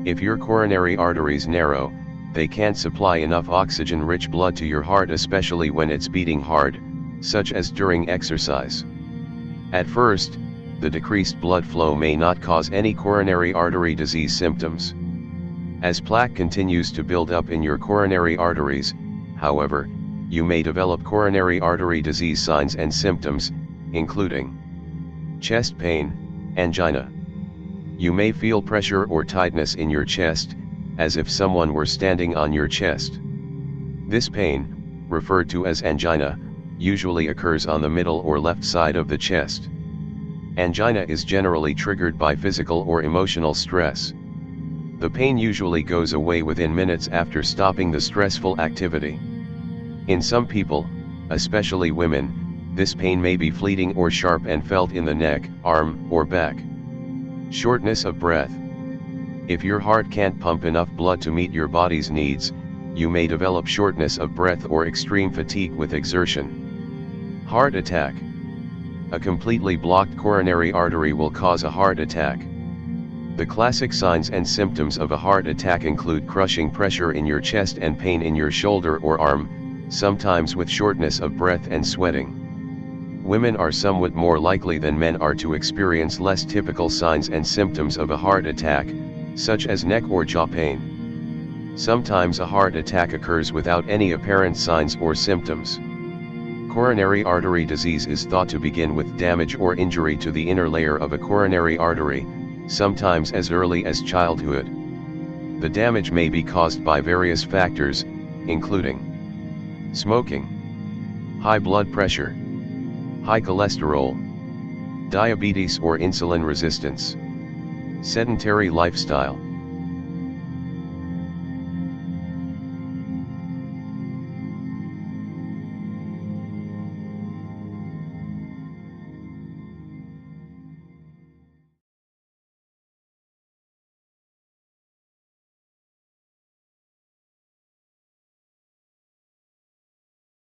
If your coronary arteries narrow, they can't supply enough oxygen-rich blood to your heart, especially when it's beating hard, such as during exercise. At first, the decreased blood flow may not cause any coronary artery disease symptoms. As plaque continues to build up in your coronary arteries, however, you may develop coronary artery disease signs and symptoms, including chest pain, angina. You may feel pressure or tightness in your chest, as if someone were standing on your chest. This pain, referred to as angina, usually occurs on the middle or left side of the chest. Angina is generally triggered by physical or emotional stress. The pain usually goes away within minutes after stopping the stressful activity. In some people, especially women, this pain may be fleeting or sharp and felt in the neck, arm, or back. Shortness of breath. If your heart can't pump enough blood to meet your body's needs, you may develop shortness of breath or extreme fatigue with exertion. Heart attack. A completely blocked coronary artery will cause a heart attack. The classic signs and symptoms of a heart attack include crushing pressure in your chest and pain in your shoulder or arm, sometimes with shortness of breath and sweating. Women are somewhat more likely than men are to experience less typical signs and symptoms of a heart attack, such as neck or jaw pain. Sometimes a heart attack occurs without any apparent signs or symptoms. Coronary artery disease is thought to begin with damage or injury to the inner layer of a coronary artery, sometimes as early as childhood. The damage may be caused by various factors, including smoking, high blood pressure, high cholesterol, diabetes or insulin resistance, sedentary lifestyle.